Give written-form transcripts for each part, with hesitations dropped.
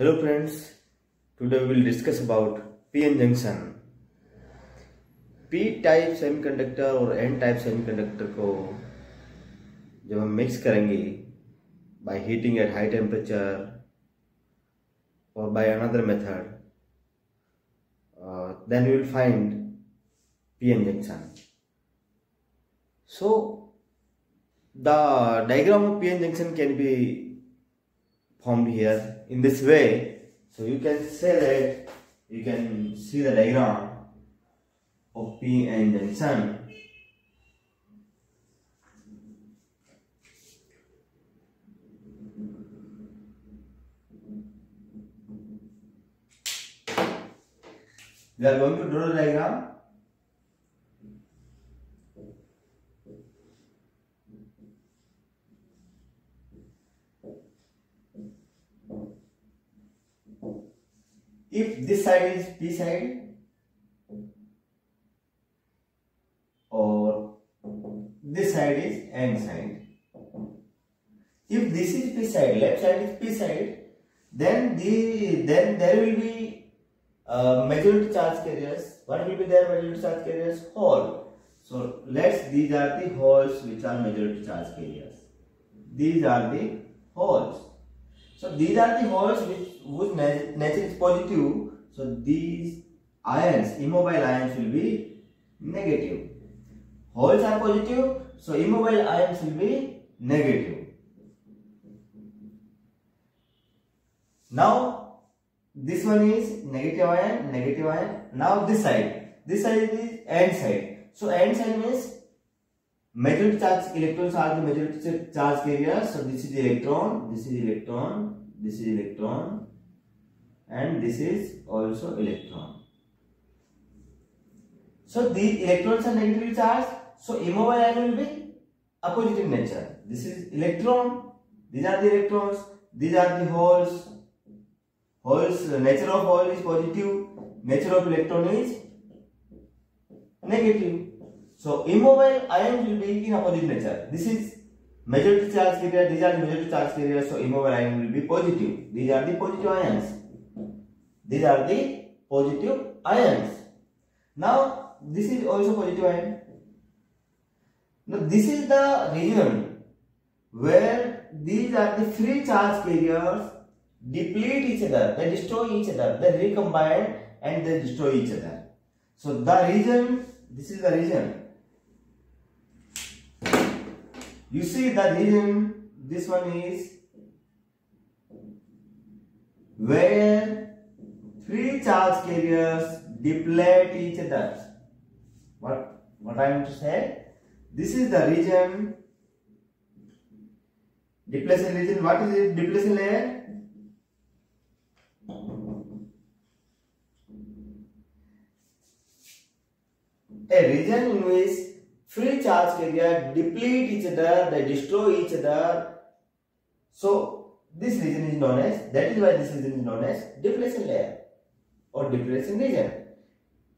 Hello friends, today we will discuss about PN junction. P type semiconductor और N type semiconductor को जब हम mix करेंगे by heating at high temperature or by another method, then we will find PN junction. So the diagram of PN junction can be formed here in this way. So you can say that you can see the diagram of PN junction. We are going to draw the diagram. If this side is P side or this side is N side. If this is P side, left side is P side, then there will be majority charge carriers. What will be their majority charge carriers? Hole. So these are the holes which are majority charge carriers. These are the holes. So these are the holes whose nature is positive. So these ions, immobile ions, will be negative. Holes are positive, so immobile ions will be negative. Now this one is negative ion, negative ion. Now this side is N side. So N side means majority charge electrons are the majority charge carriers. So this is electron, this is electron, this is electron, and this is also electron. So these electrons are negatively charged. So immobile ion will be a positive nature. This is electron. These are the electrons. These are the holes. Holes. Nature of hole is positive. Nature of electron is negative. So immobile ion will be in opposite nature. This is majority charge carrier. These are the majority charge carriers. So immobile ion will be positive. These are the positive ions. These are the positive ions. Now this is also positive ion. Now this is the region where these are the free charge carriers deplete each other. They destroy each other. They recombine and they destroy each other. So the region. This is the region. You see the region, this one is where free charge carriers deplete each other. What I am to say? This is the region, depletion region. What is it? Depletion layer. A region in which free charge carrier deplete each other, they destroy each other. So this region is known as, that is why this region is known as depletion layer or depletion region.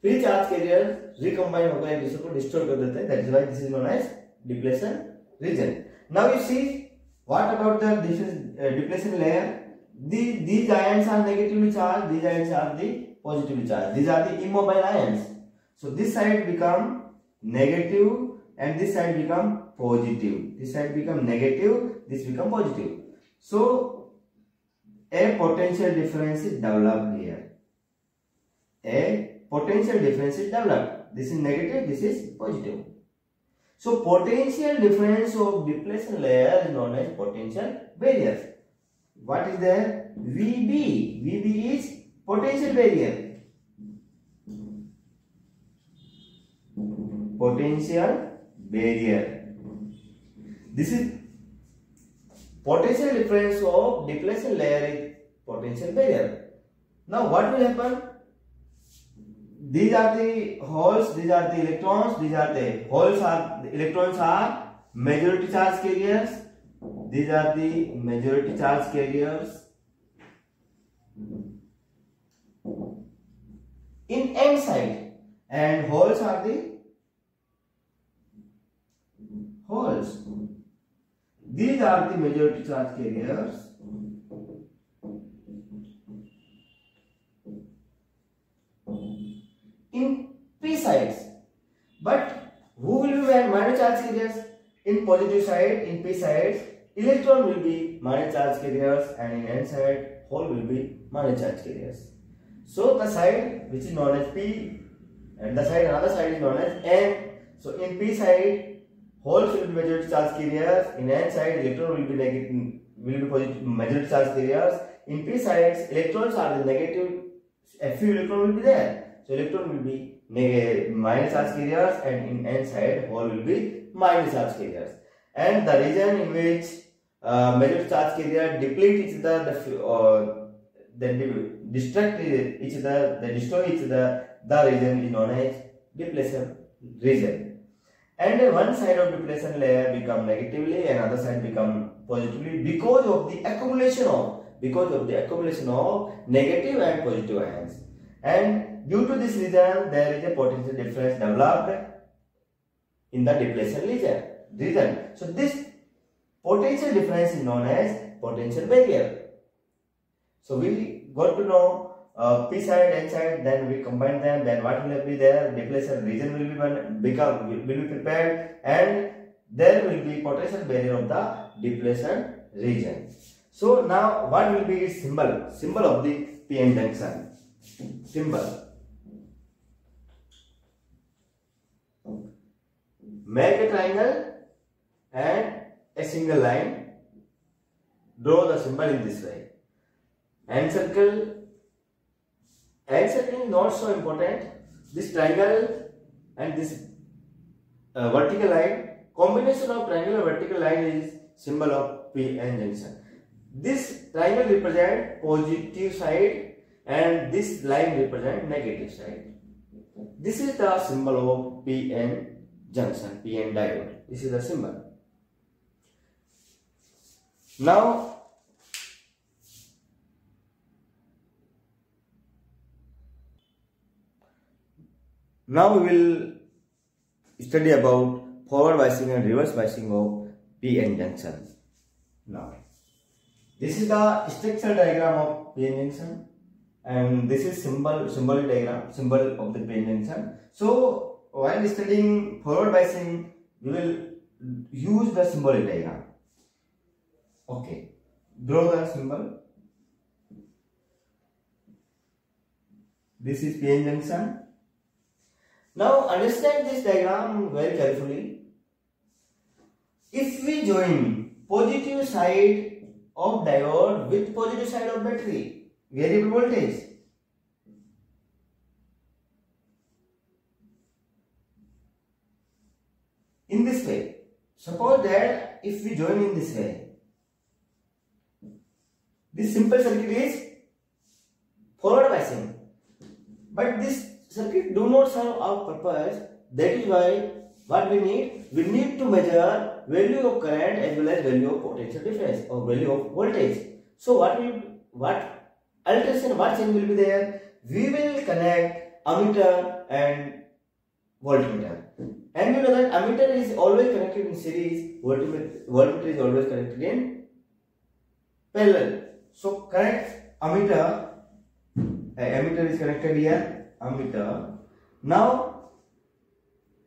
Free charge carrier recombine होकर एक दूसरे को destroy कर देते हैं. That is why this is known as depletion region. Now you see, what about the depletion layer? These ions are negatively charged. These ions are the positively charged. These are the immobile ions. So this side become negative and this side become positive. This side become negative, this become positive. So a potential difference is developed here. A potential difference is developed. This is negative, this is positive. So potential difference of depletion layer is known as potential barrier. What is there? VB. VB is potential barrier. Potential barrier. This is potential difference of depletion layer is potential barrier. Now what will happen? These are the holes, these are the electrons, these are the holes are, the electrons are majority charge carriers. These are the majority charge carriers in N side, and holes are the holes. These are the majority charge carriers in positive side, in p side, electron will be minus charge carriers, and in n side, hole will be minus charge carriers. So the side which is known as p, and the side another side is known as n. So in p side, holes will be majority charge carriers. In n side, electron will be negative, will be positive majority charge carriers. In p sides, electrons are the negative. A few electron will be there. So electron will be minus charge carriers, and in n side, hole will be minus charge carriers. And the region in which majority charge carrier deplete each other, they destruct each other, they destroy each other, the region is known as depletion region. And one side of depletion layer become negatively and other side become positively because of the accumulation of negative and positive ions. And due to this reason, there is a potential difference developed in the depletion region. So this potential difference is known as potential barrier. So we got to know p side, n side, then we combine them, then what will be there? Depletion region will be prepared, and there will be potential barrier of the depletion region. So now what will be its symbol of the p-n junction? Symbol. Make a triangle and a single line. Draw the symbol in this way. N circle is not so important. This triangle and this vertical line, combination of triangle and vertical line is symbol of p-n junction. This triangle represent positive side and this line represent negative side. This is the symbol of p-n junction, p-n diode. This is the symbol. Now we will study about forward biasing and reverse biasing of p-n junction. Now, this is the structural diagram of p-n junction, and this is symbol diagram, symbol of the p-n junction. So while studying forward biasing, we will use the symbolic diagram. Okay, draw the symbol. This is p-n junction. Now understand this diagram very carefully. If we join positive side of diode with positive side of battery, variable voltage, in this way, suppose that if we join in this way, this simple circuit is forward biasing, but this circuit do not serve our purpose. That is why what we need to measure value of current as well as value of potential difference or value of voltage. So what change will be there? We will connect ammeter and voltmeter, and you know that ammeter is always connected in series, voltmeter is always connected in parallel. So connect ammeter, ammeter is connected here. Ammeter. Now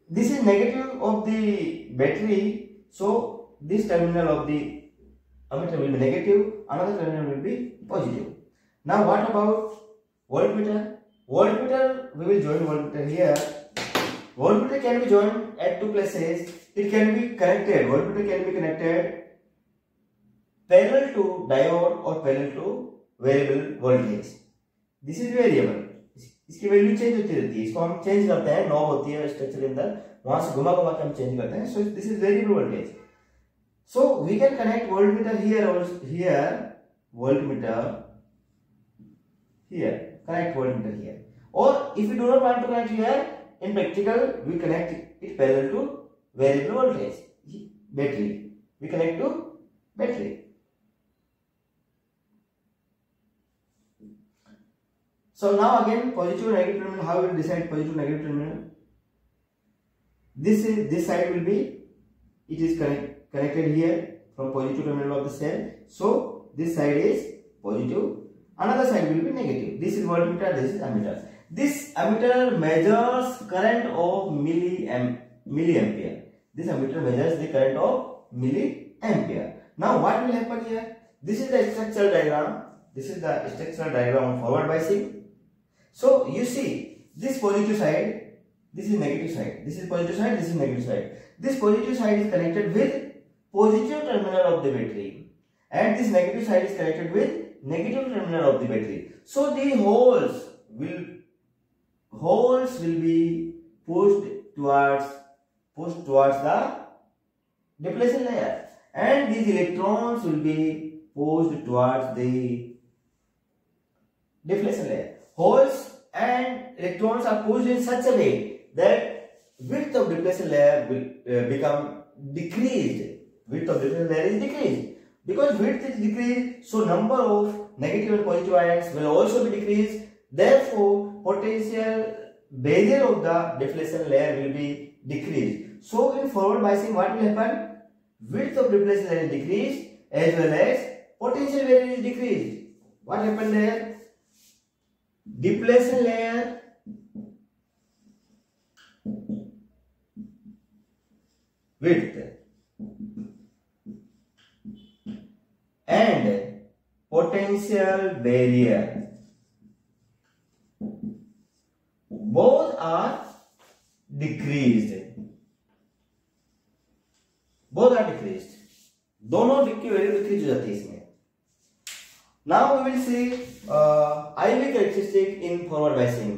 this is negative of the battery, so this terminal of the ammeter will be negative, another terminal will be positive. Now what about voltmeter? Voltmeter, we will join voltmeter here. Voltmeter can be joined at two places. It can be connected, voltmeter can be connected parallel to diode or parallel to variable voltage. This is variable, इसकी value change होती रहती है, इसको हम change करते हैं, knob होती है स्ट्रक्चर के अंदर, वहां से घुमा घुमा के हम चेंज करते हैं. So this is variable voltage. So we can connect voltmeter here और here, voltmeter here, connect voltmeter here, or if you do not want to connect here, in practical we connect it parallel to variable voltage, battery, we connect to battery. So now again positive and negative terminal, how we will decide positive negative terminal? This side will be, it is connected here from positive terminal of the cell, so this side is positive, another side will be negative. This is voltmeter, this is ammeter. This ammeter measures current of milliampere. This ammeter measures the current of milliampere. Now what will happen here? This is the structural diagram. This is the structural diagram of forward biasing. So you see this positive side, this is negative side. This is positive side, this is negative side. This positive side is connected with positive terminal of the battery, and this negative side is connected with negative terminal of the battery. So the holes will be pushed towards the depletion layer, and these electrons will be pushed towards the depletion layer. Holes and electrons are pushed in such a way that width of depletion layer will become decreased. Width of depletion layer is decreased. Because width is decreased, so number of negative and positive ions will also be decreased. Therefore, potential barrier of the depletion layer will be decreased. So in forward biasing, what will happen? Width of depletion layer is decreased as well as potential barrier is decreased. What happened there? Depletion layer width and potential barrier both are decreased. दोनों की value decrease हो जाती है इसमें. Now we will see IV characteristic in forward biasing.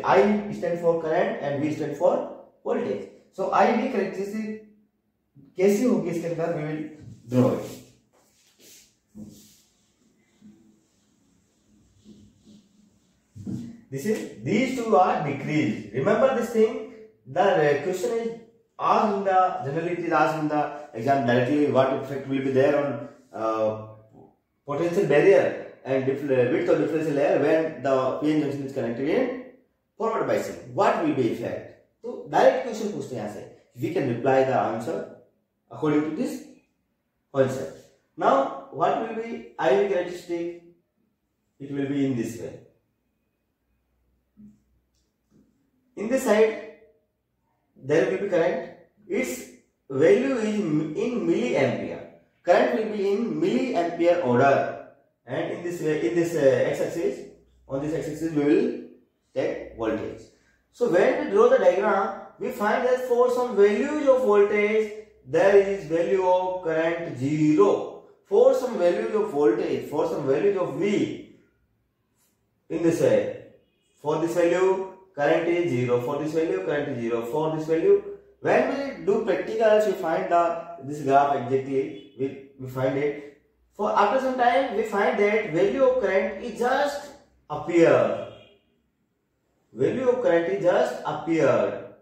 I stand for current and V stand for voltage. So IV characteristic कैसी होगी इसके अंदर, we will draw it. These two are decreased. Remember this thing. The question is asked in the generally it is asked in the exam directly. What effect will be there on potential barrier and width of differential layer when the PN junction is connected in forward biasing? What will be effect? So direct question पूछते हैं यहाँ से. We can reply the answer according to this concept. Now what will be IV characteristic? It will be in this way. In this side there will be current. Its value is in milliampere. Current will be in milliampere order, and in this x-axis, on this x-axis we will take voltage. So when we draw the diagram, we find that for some values of voltage there is value of current 0. For some values of voltage, for some values of V, in this way, for this value current is 0, for this value current is 0, for this value. When we do practicals, we find this graph exactly. We find it. For after some time, we find that value of current is just appeared. Value of current is just appeared.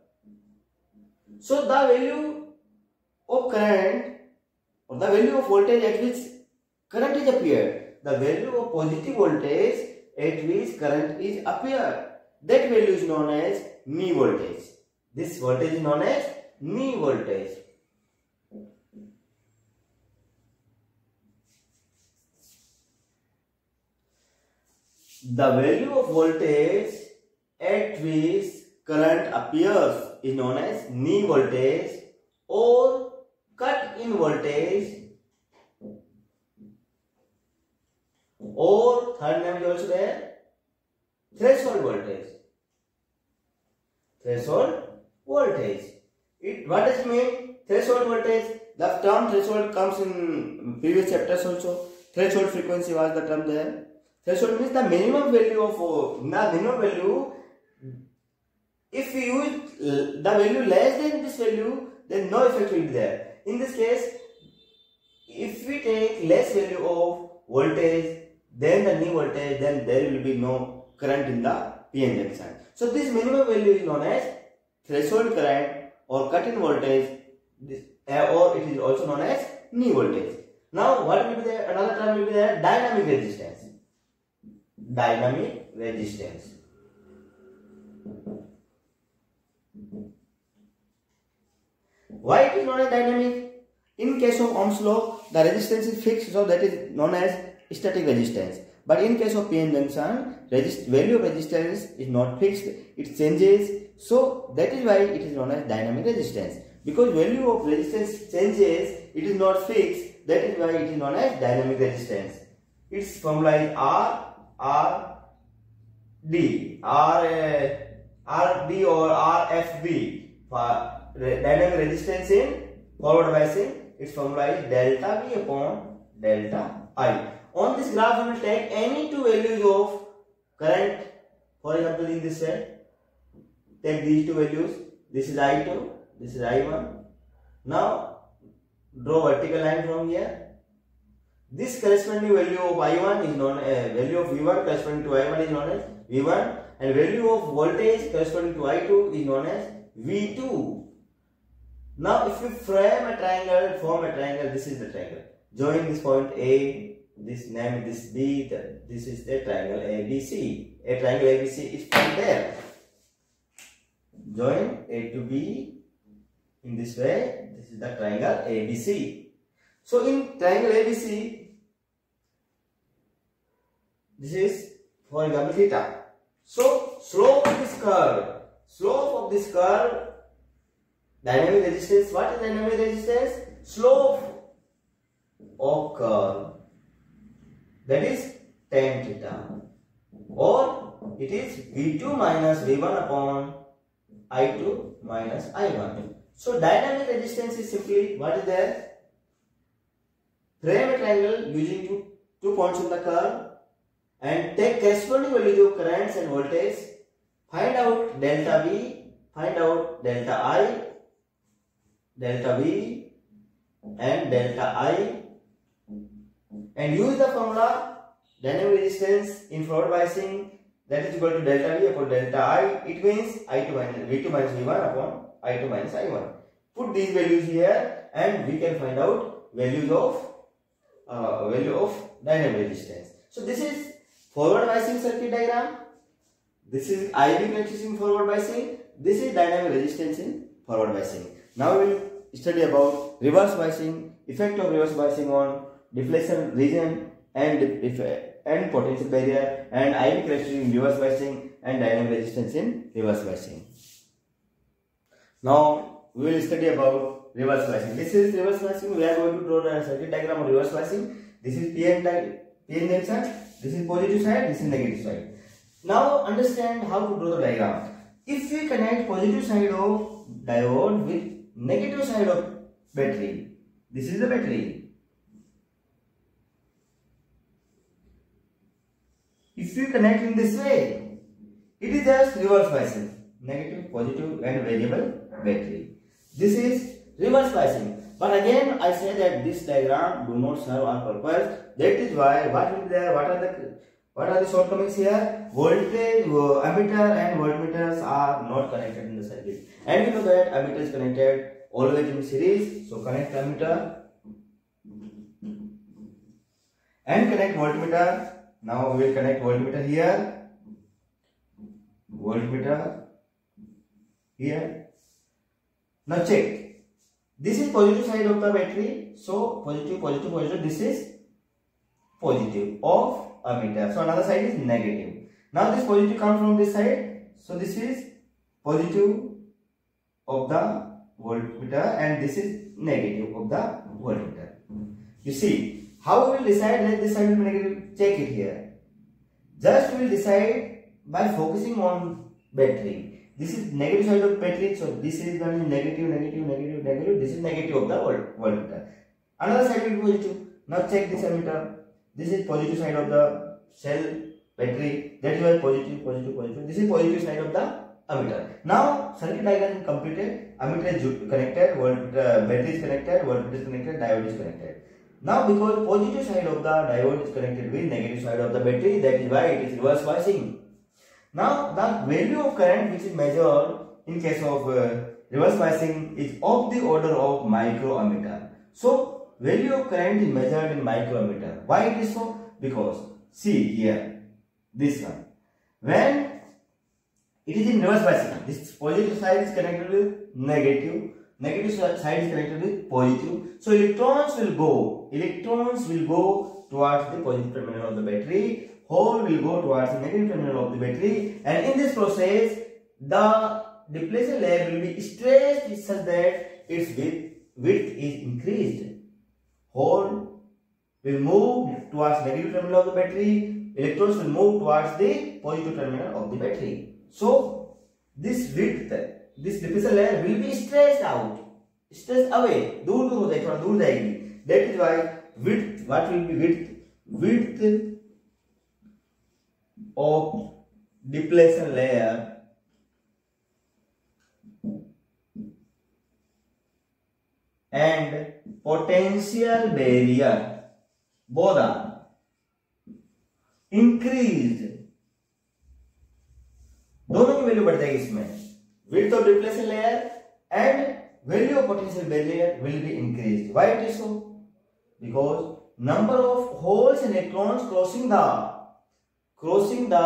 So the value of current or the value of voltage at which current is appeared, the value of positive voltage at which current is appeared, that value is known as knee voltage. This voltage is known as knee voltage. The value of voltage at which current appears is known as knee voltage or cut in voltage, or third name is also there, threshold voltage. Threshold voltage. What does it mean? Threshold voltage. The term threshold comes in previous chapters also. Threshold frequency was the term there. Threshold means the minimum value of the minimum value. If we use the value less than this value, then no effect will be there. In this case, if we take less value of voltage than the knee voltage, then there will be no current in the PN junction. So this minimum value is known as threshold current or cut-in voltage, or it is also known as knee voltage. Now what will be there? Another term will be there, dynamic resistance. Dynamic resistance. Why it is known as dynamic? In case of Ohm's law, the resistance is fixed, so that is known as static resistance. But in case of PN junction, value of resistance is not fixed, it changes. So that is why it is known as dynamic resistance. Because value of resistance changes, it is not fixed. That is why it is known as dynamic resistance. Its formula is RD or RFB. For dynamic resistance in forward biasing, its formula is delta V upon delta I. On this graph, we will take any two values of current. For example, in this way, take these two values. This is I2, this is I1. Now, draw vertical line from here. This corresponding value of I1 is known as value of V1 corresponding to I1 is known as V1, and value of voltage corresponding to I2 is known as V2. Now, if you form a triangle, this is the triangle. Join this point A, this name this B, this is the triangle ABC. A triangle ABC is formed there. Join A to B in this way. This is the triangle ABC. So in triangle ABC, this is, for example, theta. So slope of this curve, dynamic resistance. What is dynamic resistance? Slope of curve, that is tan theta, or it is V2 minus V1 upon I2 minus I1. So dynamic resistance is simply what is there? Frame a triangle using two points on the curve and take corresponding values of currents and voltage. Find out delta V, find out delta I, delta V and delta I, and use the formula dynamic resistance in forward biasing, that is equal to delta V upon delta I. It means V2 minus V1 upon I2 minus I1. Put these values here and we can find out values of value of dynamic resistance. So this is forward biasing circuit diagram. This is IV characteristic in forward biasing. This is dynamic resistance in forward biasing. Now we will study about reverse biasing, effect of reverse biasing on deflection region and potential barrier, and IV characteristic in reverse biasing and dynamic resistance in reverse biasing. Now we will study about reverse biasing. This is reverse biasing. We are going to draw the circuit diagram of reverse biasing. This is PN junction. This is positive side. This is negative side. Now understand how to draw the diagram. If we connect positive side of diode with negative side of battery, this is the battery. If you connect in this way, it is just reverse biasing. Negative, positive and variable battery. This is reverse biasing. But again, I say that this diagram do not serve our purpose. That is why what will be there? What are the shortcomings here? Voltage, ammeter and voltmeters are not connected in the circuit. And we know that ammeter is connected always in series. So connect ammeter and connect voltmeter. Now we will connect voltmeter here. Voltmeter here. Now check. This is positive side of the battery. So positive, positive, positive. This is positive of ammeter. So another side is negative. Now this positive comes from this side. So this is positive of the voltmeter and this is negative of the voltmeter. You see how we will decide that this side will be negative? Check it here. Just we will decide by focusing on battery. This is negative side of battery, so this is going to be negative, negative, negative, negative. This is negative of the voltmeter. Another side will be positive. Now check this ammeter. This is positive side of the cell battery. That is why positive, positive, positive. This is positive side of the ammeter. Now circuit diagram is completed. Ammeter is connected, battery is connected, voltmeter is connected, diode is connected. Now because positive side of the diode is connected with negative side of the battery, that is why it is reverse biasing. Now the value of current which is measured in case of reverse biasing is of the order of microammeter. So value of current is measured in microammeter. Why it is so? Because see here, this one. When it is in reverse biasing, this positive side is connected with negative, negative side is connected with positive. So electrons will go towards the positive terminal of the battery. Hole will go towards the negative terminal of the battery, and in this process the depletion layer will be stressed such that its width is increased. Hole will move towards negative terminal of the battery. Electrons will move towards the positive terminal of the battery. So this width, this depletion layer will be stretched out, stretched away, दूर दूर हो जाएगी, थोड़ा दूर जाएगी. That is why width, what will be width? Width of depletion layer and potential barrier both are increased. दोनों की value बढ़ जाएगी इसमें. Width of depletion layer and value of potential barrier will be increased. Why it is so? Because number of holes and electrons crossing the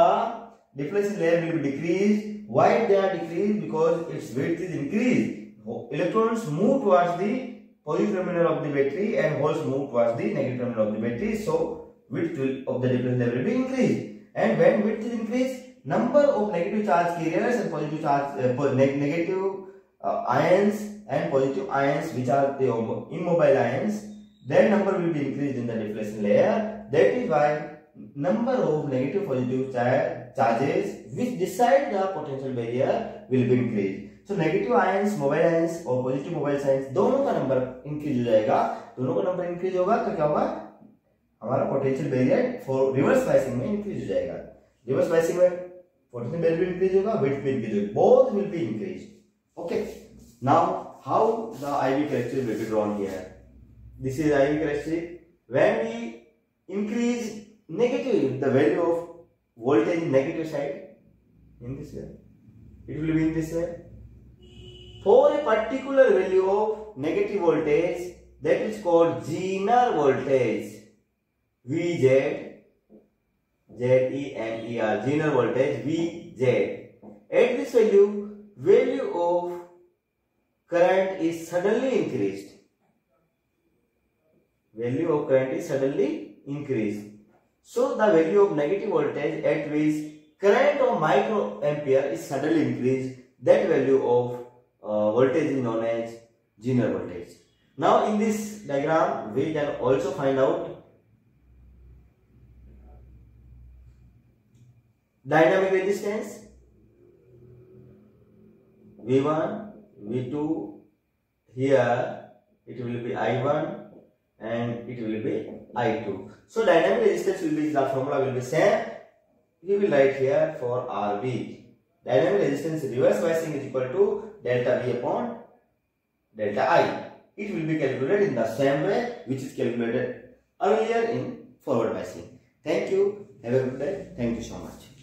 depletion layer will be decreased. Why they are decreased? Because its width is increased. Electrons move towards the positive terminal of the battery and holes move towards the negative terminal of the battery. So width of the depletion layer will be increased. And when width is increased, number of negative charge carriers and positive charge negative ions and positive ions, which are the immobile ions, their number will be increased in the depletion layer. That is why number of negative positive charges which decide the potential barrier will be increased. So negative ions, mobile ions और positive mobile ions दोनों का number increase हो जाएगा. दोनों का number increase होगा तो क्या होगा, हमारा potential barrier for reverse biasing में इंक्रीज हो जाएगा. रिवर्स बायसिंग में पोटेंशियल बैरियर भी इंक्रीज होगा, width भी इंक्रीज होगा, both will be increased. Okay. Now how the IV characteristic will be drawn here? This is IV characteristic. When we increase negative, the value of voltage in negative side, in this way, it will be in this way. For a particular value of negative voltage, that is called Zener voltage, VZ, ZENER, Zener voltage, VZ. At this value of current is suddenly increased. Value of current is suddenly increased. So the value of negative voltage at which current of microampere is suddenly increased, that value of voltage is known as Zener voltage. Now in this diagram we can also find out dynamic resistance V1, V2, here it will be I1 and it will be I2. So dynamic resistance will be, the formula will be same. We will write here for RV. Dynamic resistance reverse biasing is equal to delta V upon delta I. It will be calculated in the same way which is calculated earlier in forward biasing. Thank you. Have a good day. Thank you so much.